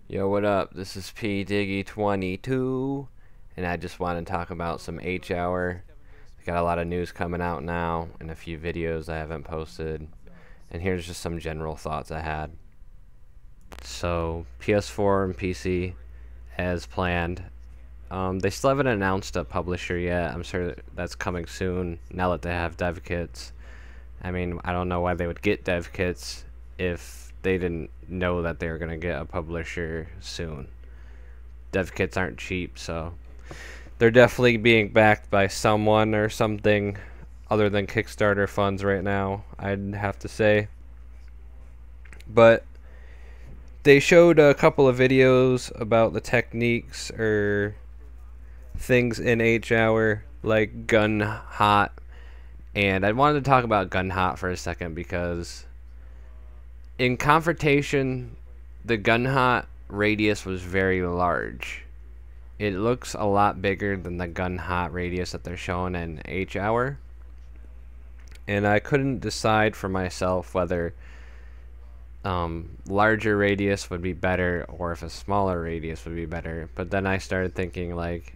Yo, what up? This is P Diggy 22, and I just want to talk about some HHour. Got a lot of news coming out now, and a few videos I haven't posted. And here's just some general thoughts I had. So, PS4 and PC, as planned. They still haven't announced a publisher yet. I'm sure that's coming soon, now that they have dev kits. I mean, I don't know why they would get dev kits if they didn't know that they were going to get a publisher soon. Dev kits aren't cheap, so they're definitely being backed by someone or something other than Kickstarter funds right now, I'd have to say. But they showed a couple of videos about the techniques or things in HHour, like gun hot. And I wanted to talk about gun hot for a second because in confrontation, the gun hot radius was very large. It looks a lot bigger than the gun hot radius that they're showing in HHour. And I couldn't decide for myself whether larger radius would be better or if a smaller radius would be better. But then I started thinking, like,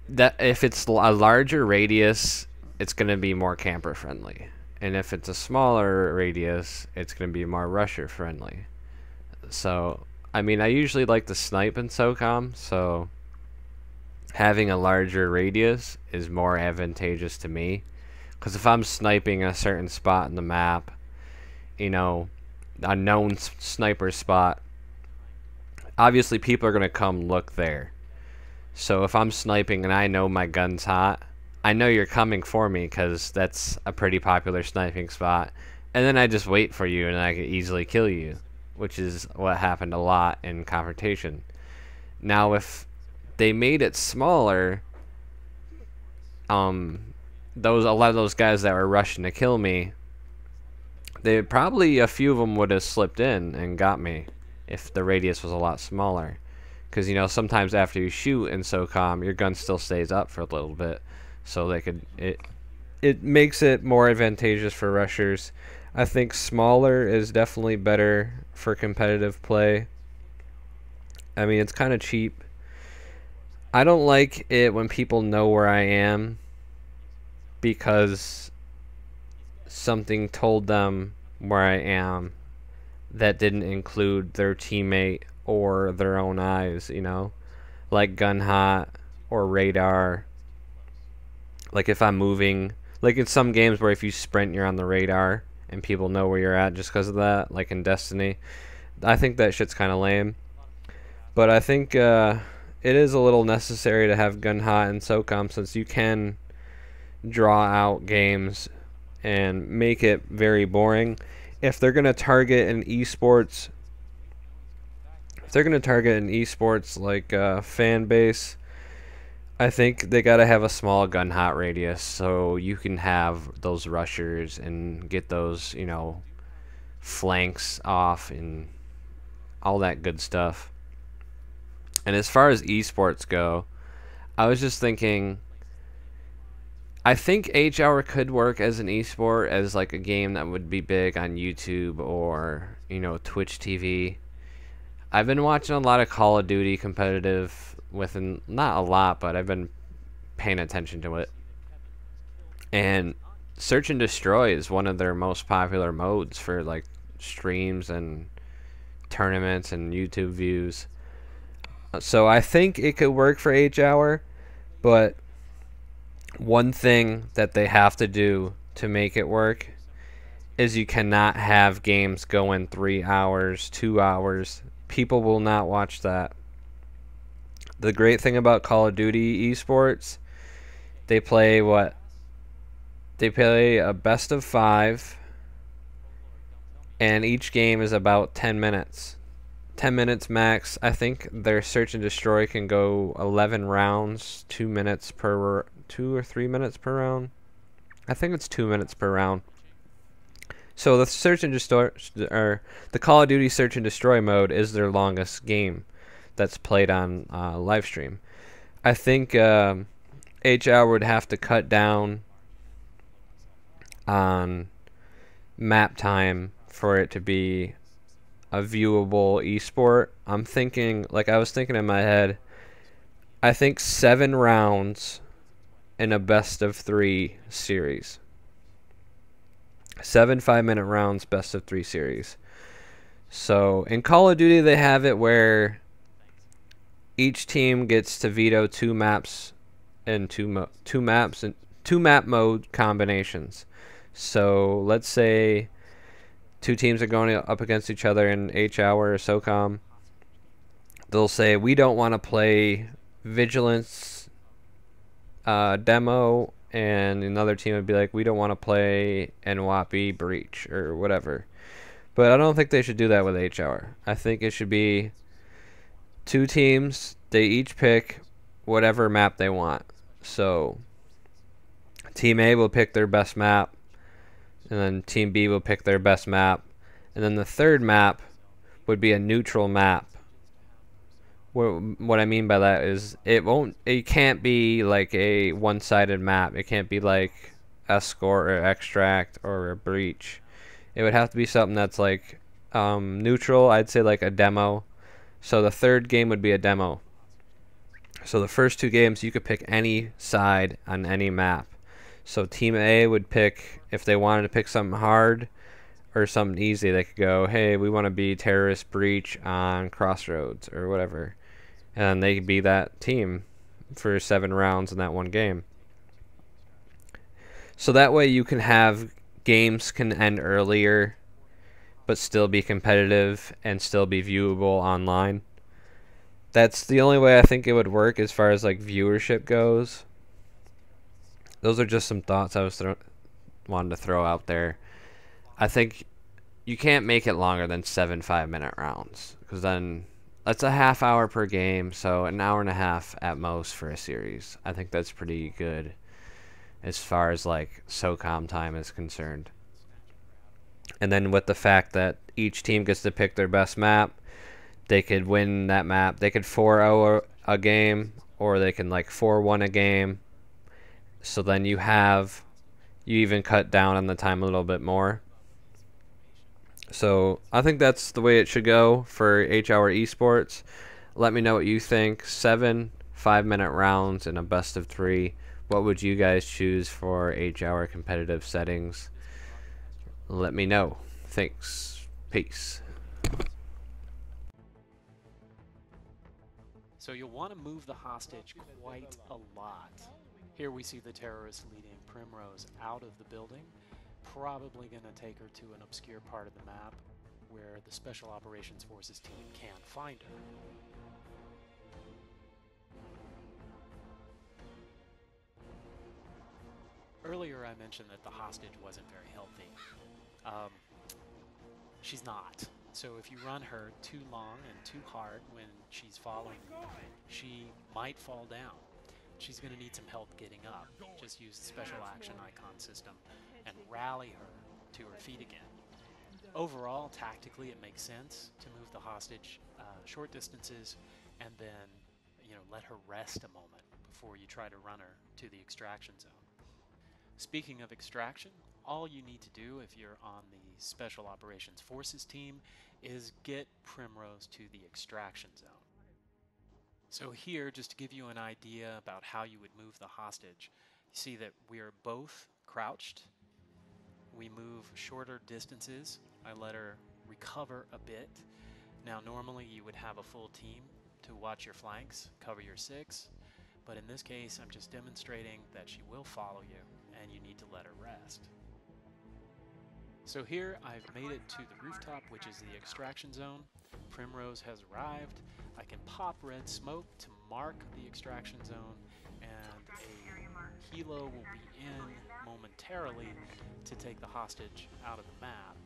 that if it's a larger radius, it's going to be more camper friendly, and if it's a smaller radius, it's going to be more rusher friendly. So I mean, I usually like to snipe in SOCOM, so having a larger radius is more advantageous to me, because if I'm sniping a certain spot in the map, you know, a known sniper spot, obviously people are going to come look there. So if I'm sniping and I know my gun's hot, I know you're coming for me because that's a pretty popular sniping spot. And then I just wait for you and I can easily kill you, which is what happened a lot in confrontation. Now if they made it smaller, a lot of those guys that were rushing to kill me, a few of them would have slipped in and got me if the radius was a lot smaller. Because, you know, sometimes after you shoot in SOCOM, your gun still stays up for a little bit. So it makes it more advantageous for rushers. I think smaller is definitely better for competitive play. I mean, it's kind of cheap. I don't like it when people know where I am because something told them where I am that didn't include their teammate or their own eyes, you know, like gun hot or radar. Like if I'm moving, like in some games where if you sprint you're on the radar and people know where you're at just because of that, like in Destiny. I think that shit's kind of lame, but I think it is a little necessary to have gun hot in SOCOM, since you can draw out games and make it very boring. If they're going to target an esports like fan base, I think they gotta have a small gun hot radius so you can have those rushers and get those, you know, flanks off and all that good stuff. And as far as esports go, I was just thinking, I think HHour could work as an esport, as like a game that would be big on YouTube or, you know, Twitch TV. I've been watching a lot of Call of Duty competitive, not a lot, but I've been paying attention to it. And Search and Destroy is one of their most popular modes for like streams and tournaments and YouTube views. So I think it could work for HHour, but one thing that they have to do to make it work is you cannot have games going 3 hours, 2 hours. People will not watch that. The great thing about Call of Duty esports, they play a best of 5, and each game is about 10 minutes. 10 minutes max. I think their Search and Destroy can go 11 rounds, 2 or 3 minutes per round. I think it's 2 minutes per round. So the Search and Destroy, or the Call of Duty Search and Destroy mode, is their longest game that's played on live stream. I think HHour would have to cut down on map time for it to be a viewable esport, I'm thinking, like I was thinking in my head, I think 7 rounds in a best of 3 series. 7 5-minute rounds, best of 3 series. So in Call of Duty, they have it where each team gets to veto 2 maps and 2 map mode combinations. So let's say 2 teams are going up against each other in HHour or SOCOM. They'll say, we don't want to play Vigilance demo, and another team would be like, we don't want to play NWAPI Breach or whatever. But I don't think they should do that with HHour. I think it should be 2 teams, they each pick whatever map they want. So Team A will pick their best map, and then Team B will pick their best map, and then the third map would be a neutral map. What I mean by that is it can't be like a one-sided map. It can't be like Escort or Extract or a Breach. It would have to be something that's like neutral. I'd say like a demo. So the third game would be a demo. So the first 2 games you could pick any side on any map. So Team A would pick, if they wanted to pick something hard or something easy, they could go, hey, we want to be Terrorist Breach on Crossroads or whatever. And they could be that team for 7 rounds in that one game. So that way you can have games can end earlier but still be competitive and still be viewable online. That's the only way I think it would work as far as like viewership goes. Those are just some thoughts I was wanted to throw out there. I think you can't make it longer than 7 5-minute rounds, because then that's a half hour per game, so an hour and a half at most for a series. I think that's pretty good as far as like SOCOM time is concerned. And then with the fact that each team gets to pick their best map, they could win that map. They could 4-0 a game, or they can like 4-1 a game. So then you even cut down on the time a little bit more. So I think that's the way it should go for HHour Esports. Let me know what you think. 7 5-minute rounds in a best of 3. What would you guys choose for HHour competitive settings? Let me know. Thanks. Peace. So you'll want to move the hostage quite a lot. Here we see the terrorist leading Primrose out of the building, probably going to take her to an obscure part of the map where the Special Operations Forces team can't find her. Earlier I mentioned that the hostage wasn't very healthy. She's not. So if you run her too long and too hard when she's following you, she might fall down. She's going to need some help getting up. Just use the special action icon system and rally her to her feet again. Overall, tactically, it makes sense to move the hostage short distances and then, let her rest a moment before you try to run her to the extraction zone. Speaking of extraction, all you need to do if you're on the Special Operations Forces team is get Primrose to the extraction zone. So here, just to give you an idea about how you would move the hostage, you see that we are both crouched. We move shorter distances. I let her recover a bit. Now normally you would have a full team to watch your flanks, cover your 6, but in this case I'm just demonstrating that she will follow you and you need to let her rest. So here I've made it to the rooftop, which is the extraction zone. Primrose has arrived. I can pop red smoke to mark the extraction zone, and a helo will be in momentarily to take the hostage out of the map.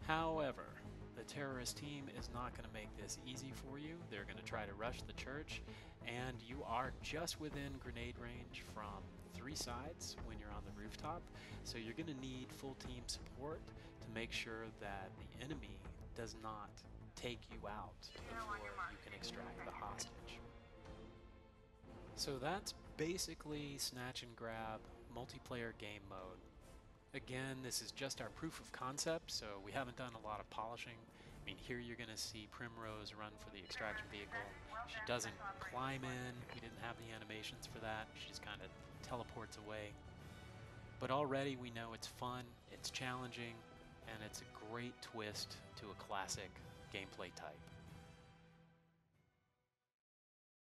However, the terrorist team is not going to make this easy for you. They're going to try to rush the church, and you are just within grenade range from 3 sides when you're on the rooftop, so you're going to need full team support to make sure that the enemy does not take you out before you can extract the hostage. So that's basically snatch and grab multiplayer game mode. Again, this is just our proof of concept, so we haven't done a lot of polishing. I mean, here you're going to see Primrose run for the extraction vehicle. She doesn't climb in. We didn't have the animations for that. She just kind of teleports away. But already we know it's fun, it's challenging, and it's a great twist to a classic gameplay type.